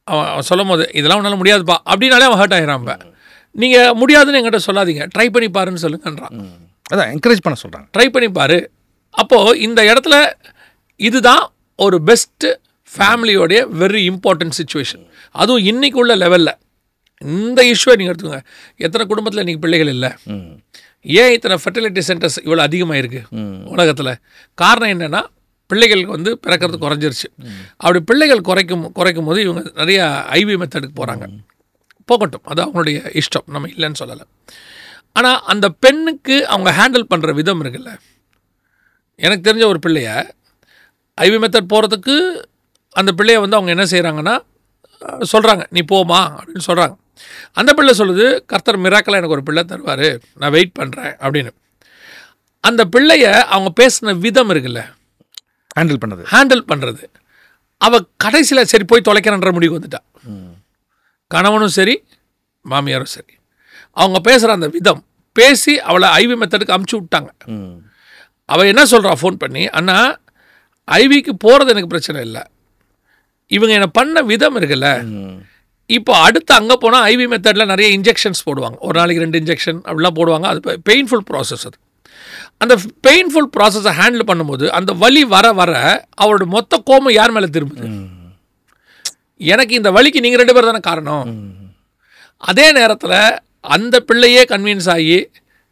அவன் சொல்லும் போது இதெல்லாம் உன்னால் முடியாதுப்பா அப்படின்னாலே அவன் ஹர்ட் ஆகிறான். நீங்கள் முடியாதுன்னு என்கிட்ட சொல்லாதீங்க, ட்ரை பண்ணி பாருன்னு சொல்லுங்கன்றான். அதான் என்கரேஜ் பண்ண சொல்கிறாங்க, ட்ரை பண்ணி பாரு. அப்போது இந்த இடத்துல இதுதான் ஒரு பெஸ்ட்டு ஃபேமிலியோடைய வெரி இம்பார்ட்டன்ட் சுச்சுவேஷன். அதுவும் இன்றைக்கு உள்ள லெவலில் இந்த இஷ்யூவை நீங்கள் எடுத்துக்கோங்க. எத்தனை குடும்பத்தில் இன்றைக்கி பிள்ளைகள் இல்லை, ஏன் இத்தனை ஃபெர்டிலிட்டி சென்டர்ஸ் இவ்வளோ அதிகமாக இருக்குது உலகத்தில்? காரணம் என்னென்னா, பிள்ளைகளுக்கு வந்து பிறக்கிறது குறைஞ்சிருச்சு. அப்படி பிள்ளைகள் குறைக்கும் போது இவங்க நிறைய ஐவி மெத்தடுக்கு போகிறாங்க. போகட்டும், அது அவங்களுடைய இஷ்டம், நம்ம இல்லைன்னு சொல்லலை. ஆனால் அந்த பெண்ணுக்கு அவங்க ஹேண்டில் பண்ணுற விதம் இருக்குல்ல. எனக்கு தெரிஞ்ச ஒரு பிள்ளைய ஐவி மெத்தட் போகிறதுக்கு அந்த பிள்ளைய வந்து அவங்க என்ன செய்கிறாங்கன்னா சொல்கிறாங்க, நீ போமா அப்படின்னு சொல்கிறாங்க. அந்த பிள்ளை சொல்லுது, கர்த்தர் மிராக்கலாக எனக்கு ஒரு பிள்ளை தருவார், நான் வெயிட் பண்ணுறேன் அப்படின்னு. அந்த பிள்ளைய அவங்க பேசின விதம் இருக்குல்ல, ஹேண்டில் பண்ணுறது, அவள் கடைசியில் சரி போய் தொலைக்கிறன்ற முடிவு வந்துட்டா. கணவனும் சரி மாமியாரும் சரி, அவங்க பேசுகிற அந்த விதம் பேசி அவளை ஐவி மெத்தடுக்கு அமுச்சு விட்டாங்க. அவள் என்ன சொல்கிறா ஃபோன் பண்ணி, அண்ணா ஐவிக்கு போகிறது எனக்கு பிரச்சனை இல்லை, இவங்க என்னை பண்ண விதம் இருக்குல்ல, இப்போ அடுத்து அங்கே போனால் ஐவி மெத்தடில் நிறைய இன்ஜெக்ஷன்ஸ் போடுவாங்க, ஒரு நாளைக்கு 2 இன்ஜெக்ஷன் அப்படிலாம் போடுவாங்க. அது பெயின்ஃபுல் ப்ராசஸ். அது அந்த பெயின்ஃபுல் ப்ராசஸை ஹேண்டில் பண்ணும்போது அந்த வலி வர வர அவரோட மொத்த கோபம் யார் மேலே திரும்புது? எனக்கு இந்த வலிக்கு நீங்கள் 2 பேர் தானே காரணம். அதே நேரத்தில் அந்த பிள்ளையே கன்வின்ஸ் ஆகி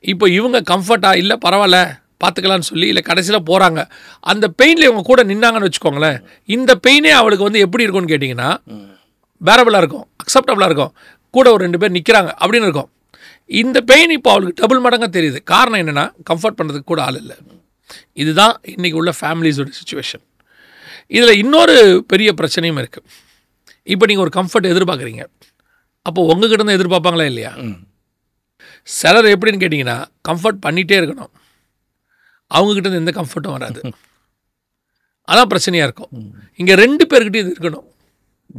இப்போ இவங்க கம்ஃபர்ட்டாக இல்லை பரவாயில்ல பார்த்துக்கலான்னு சொல்லி இல்லை கடைசியில் போகிறாங்க. அந்த பெயினில் இவங்க கூட நின்னாங்கன்னு வச்சுக்கோங்களேன், இந்த பெயினே அவளுக்கு வந்து எப்படி இருக்கும்னு கேட்டிங்கன்னா பேரபிளாக இருக்கும், அக்செப்டபுளாக இருக்கும். கூட ஒரு 2 பேர் நிற்கிறாங்க அப்படின்னு இருக்கும். இந்த பெயின் இப்போ அவளுக்கு டபுள் மடங்காக தெரியுது. காரணம் என்னென்னா, கம்ஃபர்ட் பண்ணுறதுக்கு கூட ஆள் இல்லை. இதுதான் இன்றைக்கி உள்ள ஃபேமிலிஸோட சிச்சுவேஷன். இதில் இன்னொரு பெரிய பிரச்சனையும் இருக்குது. இப்போ நீங்கள் ஒரு கம்ஃபர்ட் எதிர்பார்க்குறீங்க, அப்போ உங்ககிட்ட தான் எதிர்பார்ப்பாங்களா இல்லையா? சிலர் எப்படின்னு கேட்டிங்கன்னா, கம்ஃபர்ட் பண்ணிகிட்டே இருக்கணும், அவங்கக்கிட்ட எந்த கம்ஃபர்ட்டும் வராது. அதான் பிரச்சனையாக இருக்கும். இங்கே 2 பேர்கிட்டையும் இது இருக்கணும்,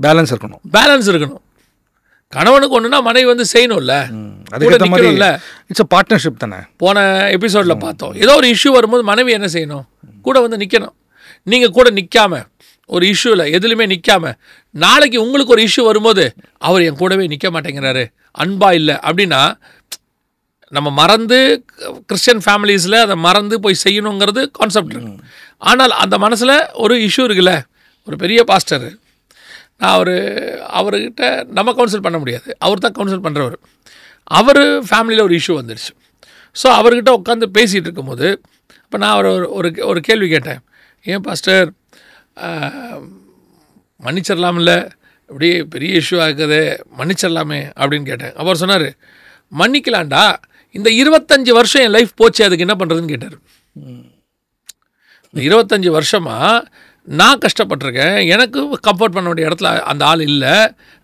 பேலன்ஸ் இருக்கணும். கணவனுக்கு ஒன்றுனா மனைவி வந்து செய்யணும்ல, நிற்கணும்ல. இட்ஸ் அ பார்ட்னர்ஷிப் தானே. போன எபிசோடில் பார்த்தோம், ஏதோ ஒரு இஷ்யூ வரும்போது மனைவி என்ன செய்யணும், கூட வந்து நிற்கணும். நீங்கள் கூட நிற்காம, ஒரு இஷ்யூவில் எதுலையுமே நிற்காம, நாளைக்கு உங்களுக்கு ஒரு இஷ்யூ வரும்போது அவர் என் கூடவே நிற்க மாட்டேங்கிறாரு, அன்பா இல்லை அப்படின்னா, நம்ம மறந்து கிறிஸ்டியன் ஃபேமிலிஸில் அதை மறந்து போய் செய்யணுங்கிறது கான்செப்ட் இருக்கு. ஆனால் அந்த மனசில் ஒரு இஷ்யூ இருக்குல்ல. ஒரு பெரிய பாஸ்டர், நான் அவர்கிட்ட நம்ம கவுன்சில் பண்ண முடியாது, அவர் தான் கவுன்சில் பண்ணுறவர். அவர் ஃபேமிலியில் ஒரு இஷ்யூ வந்துடுச்சு. ஸோ அவர்கிட்ட உட்காந்து பேசிகிட்டு இருக்கும்போது இப்போ நான் ஒரு கேள்வி கேட்டேன், ஏன் பாஸ்டர் மன்னிச்சிடலாம்ல, இப்படி பெரிய இஷ்யூ ஆகுது, மன்னிச்சிடலாமே அப்படின்னு கேட்டேன். அவர் சொன்னார், மன்னிக்கலாண்டா, இந்த 25 வருஷம் என் லைஃப் போச்சு, அதுக்கு என்ன பண்ணுறதுன்னு கேட்டார். இந்த 25 வருஷமாக நான் கஷ்டப்பட்டிருக்கேன், எனக்கு கம்ஃபர்ட் பண்ண வேண்டிய இடத்துல அந்த ஆள் இல்லை,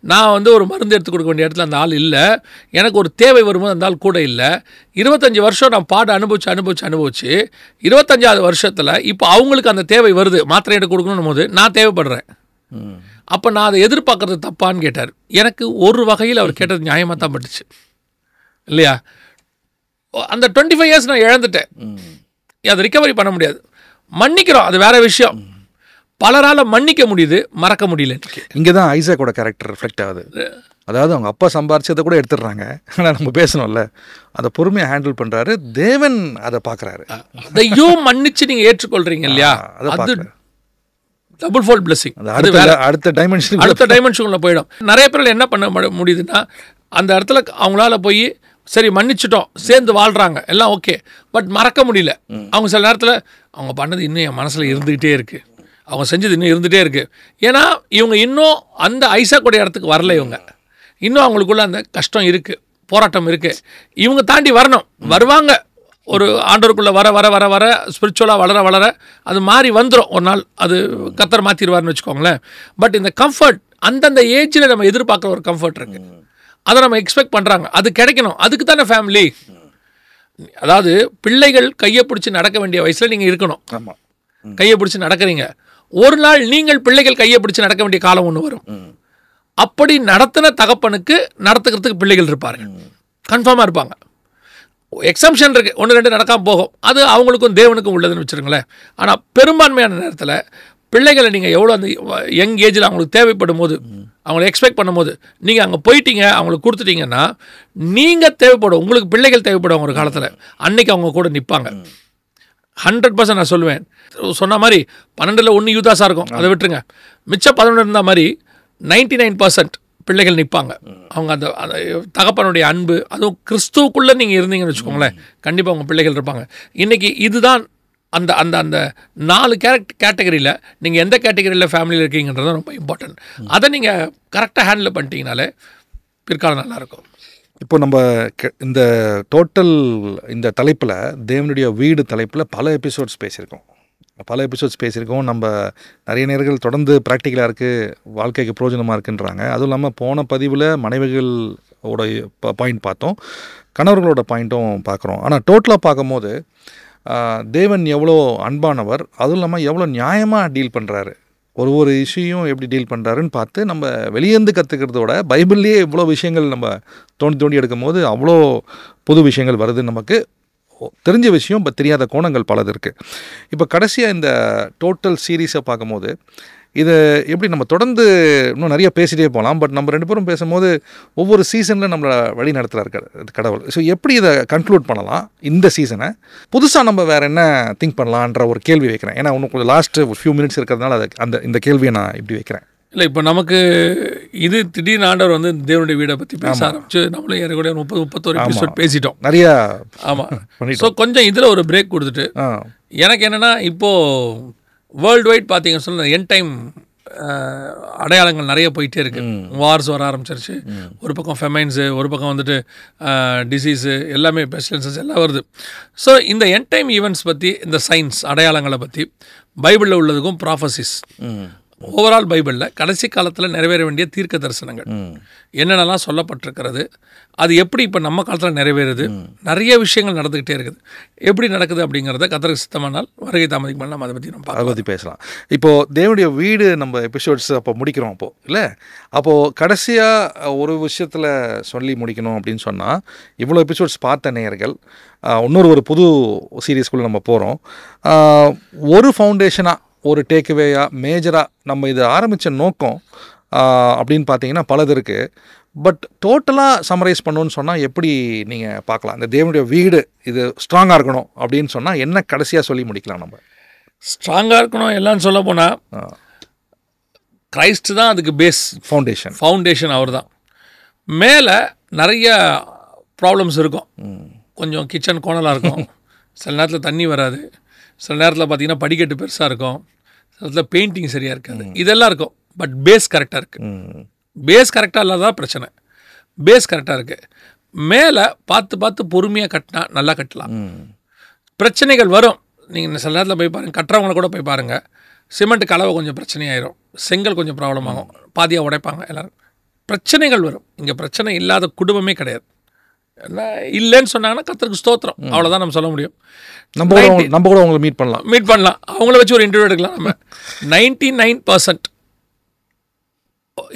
நான் வந்து ஒரு மருந்து எடுத்து கொடுக்க வேண்டிய இடத்துல அந்த ஆள் இல்லை, எனக்கு ஒரு தேவை வரும்போது அந்த ஆள் கூட இல்லை. 25 வருஷம் நான் பாட அனுபவிச்சு 25வது வருஷத்தில் இப்போ அவங்களுக்கு அந்த தேவை வருது, மாத்திரை எடுத்து கொடுக்கணும் போது நான் தேவைப்படுறேன். அப்போ நான் அதை எதிர்பார்க்கறது தப்பான்னு கேட்டார். எனக்கு ஒரு வகையில் அவர் கேட்டது நியாயமாக தான் பட்டுச்சு இல்லையா? அந்த 25 இயர்ஸ் நான் இழந்துட்டேன், அதை ரிகவரி பண்ண முடியாது. மன்னிக்கிறோம், அது வேற விஷயம். பலரால் மன்னிக்க முடியுது, மறக்க முடியல. இங்கே தான் ஐசாக்கோட கேரக்டர் ரிஃப்ளெக்ட் ஆகுது. அதாவது அவங்க அப்பா சம்பாரிச்சதை கூட எடுத்துடுறாங்க, ஆனால் நம்ம பேசணும்ல, அதை பொறுமையாக ஹேண்டில் பண்ணுறாரு. தேவன் அதை பார்க்குறாரு, அதையும் மன்னிச்சு நீங்கள் ஏற்றுக்கொள்கிறீங்க இல்லையா? அது டபுள் ஃபோல்ட் பிளெஸிங். அடுத்த டைமென்ஷனுக்குள்ள போயிடும். நிறைய பேர் என்ன பண்ண முடியுதுன்னா, அந்த இடத்துல அவங்களால போய் சரி மன்னிச்சிட்டோம், சேர்ந்து வாழ்கிறாங்க, எல்லாம் ஓகே, பட் மறக்க முடியல. அவங்க சில நேரத்தில் அவங்க பண்ணது இன்னும் என் மனசில் இருந்துக்கிட்டே இருக்குது, அவங்க செஞ்சது இன்னும் இருந்துகிட்டே இருக்குது. ஏன்னா இவங்க இன்னும் அந்த ஐசாக்குடைய இடத்துக்கு வரல. இவங்க இன்னும் அவங்களுக்குள்ள அந்த கஷ்டம் இருக்குது, போராட்டம் இருக்குது. இவங்க தாண்டி வரணும், வருவாங்க. ஒரு ஆண்டவருக்குள்ளே வர வர வர வர ஸ்பிரிச்சுவலாக வளர வளர அது மாறி வந்துடும். ஒரு நாள் அது கத்தர் மாற்றிடுவார்னு வச்சுக்கோங்களேன். பட் இந்த கம்ஃபர்ட் அந்தந்த ஏஜில் நம்ம எதிர்பார்க்குற ஒரு கம்ஃபர்ட் இருக்குது, அதை நம்ம எக்ஸ்பெக்ட் பண்ணுறாங்க, அது கிடைக்கணும். அதுக்கு தானே ஃபேமிலி. அதாவது பிள்ளைகள் கையை பிடிச்சி நடக்க வேண்டிய வயசில் நீங்கள் இருக்கணும். ஆமாம், கையை பிடிச்சி நடக்கிறீங்க. ஒரு நாள் நீங்கள் பிள்ளைகள் கையை பிடிச்சி நடக்க வேண்டிய காலம் ஒன்று வரும். அப்படி நடத்தின தகப்பனுக்கு நடத்துக்கிறதுக்கு பிள்ளைகள் இருப்பார்கள், கன்ஃபார்மாக இருப்பாங்க. எக்ஸம்ஷன் இருக்குது, 1-2 நடக்காமல் போகும், அது அவங்களுக்கும் தேவனுக்கும் உள்ளதுன்னு வச்சுருங்களேன். ஆனால் பெரும்பான்மையான நேரத்தில் பிள்ளைகளை நீங்கள் எவ்வளோ அந்த யங் ஏஜில் அவங்களுக்கு தேவைப்படும் போது, அவங்களை எக்ஸ்பெக்ட் பண்ணும் போது நீங்கள் அங்கே போயிட்டீங்க, அவங்களுக்கு கொடுத்துட்டீங்கன்னா, நீங்கள் தேவைப்படும், உங்களுக்கு பிள்ளைகள் தேவைப்படும் ஒரு காலத்தில், அன்னைக்கு அவங்க கூட நிற்பாங்க. 100% நான் சொல்லுவேன். சொன்ன மாதிரி 12ல் 1 யூதாஸாக இருக்கும், அதை விட்டுருங்க. மிச்சம் 11 இருந்த மாதிரி 99% பிள்ளைகள் நிற்பாங்க. அவங்க அந்த தகப்பனுடைய அன்பு, அதுவும் கிறிஸ்துவுக்குள்ளே நீங்கள் இருந்தீங்கன்னு வச்சுக்கோங்களேன், கண்டிப்பாக உங்கள் பிள்ளைகள் இருப்பாங்க. இன்றைக்கி இதுதான் அந்த அந்த அந்த 4 கேட்டகரியில் நீங்கள் எந்த கேட்டகரியில் ஃபேமிலியில் இருக்கீங்கன்றது ரொம்ப இம்பார்ட்டன்ட். அதை நீங்கள் கரெக்டாக ஹேண்டில் பண்ணிட்டீங்கனாலே பிற்காலம் நல்லாயிருக்கும். இப்போ நம்ம இந்த டோட்டல் இந்த தலைப்பில், தேவனுடைய வீடு தலைப்பில் பல எபிசோட்ஸ் பேசியிருக்கோம். நம்ம நிறைய நேரங்கள் தொடர்ந்து ப்ராக்டிக்கலாக இருக்குது, வாழ்க்கைக்கு பிரயோஜனமாக இருக்குன்றாங்க. அதுவும் இல்லாமல் போன பதிவில் மனைவிகளோட பாயிண்ட் பார்த்தோம், கணவர்களோட பாயிண்ட்டும் பார்க்குறோம். ஆனால் டோட்டலாக பார்க்கும்போது தேவன் எவ்வளோ அன்பானவர், அதுவும் இல்லாமல் எவ்வளோ நியாயமாக டீல் பண்ணுறாரு, ஒரு இஷ்யூயும் எப்படி டீல் பண்ணுறாருன்னு பார்த்து நம்ம வெளியேந்து கற்றுக்கிறதோட பைபிள்லேயே இவ்வளோ விஷயங்கள் நம்ம தோண்டி எடுக்கும் போது அவ்வளோ புது விஷயங்கள் வருது. நமக்கு தெரிஞ்ச விஷயம், இப்போ தெரியாத கோணங்கள் பலது இருக்குது. இப்போ கடைசியாக இந்த டோட்டல் சீரீஸை பார்க்கும்போது இதை எப்படி நம்ம தொடர்ந்து இன்னும் நிறைய பேசிகிட்டே போகலாம். பட் நம்ம 2 பேரும் பேசும்போது ஒவ்வொரு சீசனில் நம்மளை வழி நடத்துகிறார் கடவுள். ஸோ எப்படி இதை கன்க்ளூட் பண்ணலாம், இந்த சீசனை புதுசாக நம்ம வேறு என்ன திங்க் பண்ணலான்ற ஒரு கேள்வி வைக்கிறேன். ஏன்னா இன்னும் கொஞ்சம் லாஸ்ட் ஒரு ஃபியூ மினிட்ஸ் இருக்கிறதுனால இந்த கேள்வியை நான் இப்படி வைக்கிறேன். இல்லை, இப்போ நமக்கு இது திடீர்னு ஆண்டவர் வந்து தேவனுடைய வீடை பற்றி பேச ஆரம்பிச்சு, நம்மளும் ஏறக்கூடிய 30-31 எபிசோட் பேசிட்டோம் நிறையா. ஆமாம், ஸோ கொஞ்சம் இதில் ஒரு பிரேக் கொடுத்துட்டு, எனக்கு என்னென்னா இப்போது வேர்ல்டு வைட் பார்த்தீங்கன்னு சொன்னால் என் டைம் அடையாளங்கள் நிறைய போயிட்டே இருக்குது. வார்ஸ் வர ஆரம்பிச்சிருச்சு, ஒரு பக்கம் ஃபெமைன்ஸு, ஒரு பக்கம் வந்துட்டு டிசீஸு, எல்லாமே பெஸ்டிலன்சஸ் எல்லாம் வருது. ஸோ இந்த எண்ட் டைம் ஈவெண்ட்ஸ் பற்றி, இந்த சயின்ஸ் அடையாளங்களை பற்றி பைபிளில் உள்ளதுக்கும் ப்ராஃபசிஸ், ஓவரால் பைபிளில் கடைசி காலத்தில் நிறைவேற வேண்டிய தீர்க்க தரிசனங்கள் என்னென்னலாம் சொல்லப்பட்டிருக்கிறது, அது எப்படி இப்போ நம்ம காலத்தில் நிறைவேறுது, நிறைய விஷயங்கள் நடந்துக்கிட்டே இருக்குது. எப்படி நடக்குது அப்படிங்கிறத கர்த்தருக்கு சித்தமானால் வருகை தாமதிக்குமானால் நம்ம அதை பற்றி அதை பற்றி பேசலாம். இப்போது தேவனுடைய வீடு நம்ம எபிசோட்ஸ் அப்போ முடிக்கிறோம். அப்போது இல்லை, அப்போது கடைசியாக ஒரு விஷயத்தில் சொல்லி முடிக்கணும் அப்படின்னு சொன்னால், இவ்வளோ எபிசோட்ஸ் பார்த்த நேயர்கள் ஒரு புது சீரீஸ்குள்ளே நம்ம போகிறோம். ஒரு ஃபவுண்டேஷனாக, ஒரு டேக்அவேயாக, மேஜராக நம்ம இதை ஆரம்பித்த நோக்கம் அப்படின்னு பார்த்தீங்கன்னா பலது இருக்குது. பட் டோட்டலாக சம்மரைஸ் பண்ணணுன்னு சொன்னால் எப்படி நீங்கள் பார்க்கலாம்? இந்த தேவனுடைய வீடு இது ஸ்ட்ராங்காக இருக்கணும் அப்படின்னு சொன்னால் என்ன கடைசியாக சொல்லி முடிக்கலாம்? நம்ம ஸ்ட்ராங்காக இருக்கணும் எல்லாம் சொல்ல போனால் கிரைஸ்ட் தான் அதுக்கு பேஸ், ஃபவுண்டேஷன் அவர் தான். மேலே நிறைய ப்ராப்ளம்ஸ் இருக்கும். கொஞ்சம் கிச்சன் கோணலாக இருக்கும், சில நேரத்தில் தண்ணி வராது, சில நேரத்தில் பார்த்திங்கன்னா படிக்கட்டு பெருசாக இருக்கும், சில நேரத்தில் பெயிண்டிங் சரியாக இருக்காது, இதெல்லாம் இருக்கும். பட் பேஸ் கரெக்டாக இருக்குது. பேஸ் கரெக்டாக இல்லாதான் பிரச்சனை. பேஸ் கரெக்டாக இருக்குது. மேலே பார்த்து பார்த்து பொறுமையாக கட்டினா நல்லா கட்டலாம். பிரச்சனைகள் வரும். நீங்கள் சில நேரத்தில் போய் பாருங்கள், கட்டுறவங்கள கூட போய் பாருங்கள், சிமெண்ட் கலவை கொஞ்சம் பிரச்சனையாயிரும், செங்கல் கொஞ்சம் ப்ராப்ளம் ஆகும், பாதியாக உடைப்பாங்க, எல்லோரும் பிரச்சனைகள் வரும். இங்கே பிரச்சனை இல்லாத குடும்பமே கிடையாது. இல்லைன்னு சொன்னாங்கன்னா கர்த்தருக்கு ஸ்தோத்திரம், அவ்வளோதான் நம்ம சொல்ல முடியும். நம்ம கூட அவங்களை மீட் பண்ணலாம், அவங்கள வச்சு ஒரு இன்டர்வியூ எடுக்கலாம். நம்ம 99%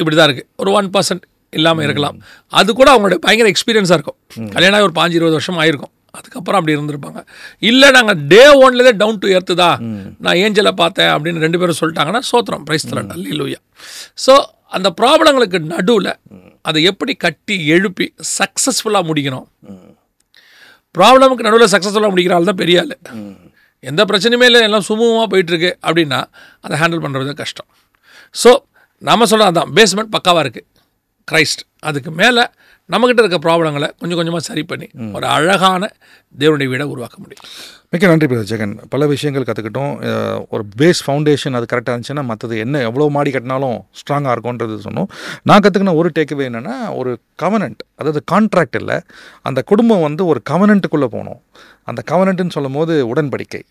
இப்படி தான் இருக்குது. ஒரு 1% இல்லாமல் இருக்கலாம். அது கூட அவங்களுடைய பயங்கர எக்ஸ்பீரியன்ஸாக இருக்கும். கல்யாணம் ஒரு 5-20 வருஷம் ஆயிருக்கும், அதுக்கப்புறம் அப்படி இருந்திருப்பாங்க. இல்லை நாங்கள் டே ஒன்லேயே டவுன் டு எர்த்து தான், நான் ஏஞ்சலை பார்த்தேன் அப்படின்னு 2 பேரும் சொல்லிட்டாங்கன்னா சோத்திரம், பிரைஸ் தரேன், அல்லேலூயா. ஸோ அந்த ப்ராப்ளங்களுக்கு நடுவில் அதை எப்படி கட்டி எழுப்பி சக்ஸஸ்ஃபுல்லாக முடிக்கணும். ப்ராப்ளமுக்கு நடுவில் சக்ஸஸ்ஃபுல்லாக முடிக்கிறாள் தான் பெரிய ஆள். எந்த பிரச்சனையுமே இல்லை, எல்லாம் சுமூகமாக போயிட்டுருக்கு அப்படின்னா அதை ஹேண்டில் பண்ணுறது கஷ்டம். ஸோ நாம் சொல்கிறது அதான், பேஸ்மெண்ட் பக்காவாக இருக்குது கிரைஸ்ட். அதுக்கு மேலே நம்மக்கிட்ட இருக்க ப்ராப்ளங்களை கொஞ்சம் கொஞ்சமாக சரி பண்ணி ஒரு அழகான தேவனுடைய வீடை உருவாக்க முடியும். மிக்க நன்றி பிரதர் ஜெகன். பல விஷயங்கள் கற்றுக்கிட்டோம். ஒரு பேஸ் ஃபவுண்டேஷன் அது கரெக்டாக இருந்துச்சுன்னா மற்றது என்ன எவ்வளோ மாடி கட்டினாலும் ஸ்ட்ராங்காக இருக்கும்ன்றது சொன்னோம். நான் கற்றுக்கின ஒரு டேக்அவே என்னென்னா, ஒரு கவனன்ட், அதாவது கான்ட்ராக்ட் இல்லை, அந்த குடும்பம் ஒரு கவனன்ட்டுக்குள்ளே போகணும். அந்த கவனன்ட்டுன்னு சொல்லும் போது உடன்படிக்கை.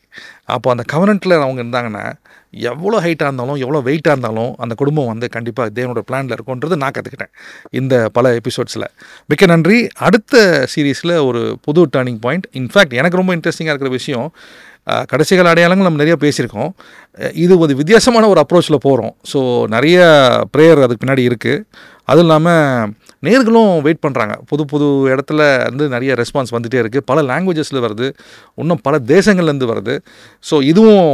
அப்போ அந்த கவனன்ட்டில் அவங்க இருந்தாங்கன்னா எவ்வளோ ஹைட்டாக இருந்தாலும் எவ்வளோ வெயிட்டாக இருந்தாலும் அந்த குடும்பம் கண்டிப்பாக தேவனோட பிளானில் இருக்கும்ன்றது நான் கற்றுக்கிட்டேன் இந்த பல எபிசோட்ஸில். மிக்க நன்றி. அடுத்த சீரீஸில் ஒரு புது டர்னிங் பாயிண்ட். இன்ஃபேக்ட் எனக்கு ரொம்ப இன்ட்ரெஸ்டிங்காக இருக்கிற விஷயம், கடைசிகள் அடையாளங்கள் நம்ம நிறைய பேசியிருக்கோம். இது ஒரு வித்தியாசமான ஒரு அப்ரோச்சில் போகிறோம். ஸோ நிறைய ப்ரேயர் அதுக்கு பின்னாடி இருக்குது. அதுவும் இல்லாமல் நேர்களும் வெயிட் பண்ணுறாங்க. புது புது இடத்துல நிறைய ரெஸ்பான்ஸ் வந்துகிட்டே இருக்குது. பல லாங்குவேஜஸில் வருது, இன்னும் பல தேசங்கள்லேருந்து வருது. ஸோ இதுவும்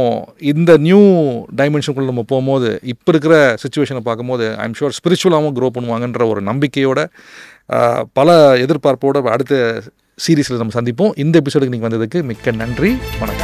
இந்த நியூ டைமென்ஷனுக்குள்ளே நம்ம போகும்போது, இப்போ இருக்கிற சுச்சுவேஷனை பார்க்கும்போது ஐம் ஷுர் ஸ்பிரிச்சுவலாகவும் க்ரோ பண்ணுவாங்கன்ற ஒரு நம்பிக்கையோட, பல எதிர்பார்ப்போடு அடுத்த சீரீஸில் நம்ம சந்திப்போம். இந்த எபிசோடுக்கு நீங்கள் வந்ததுக்கு மிக்க நன்றி. வணக்கம்.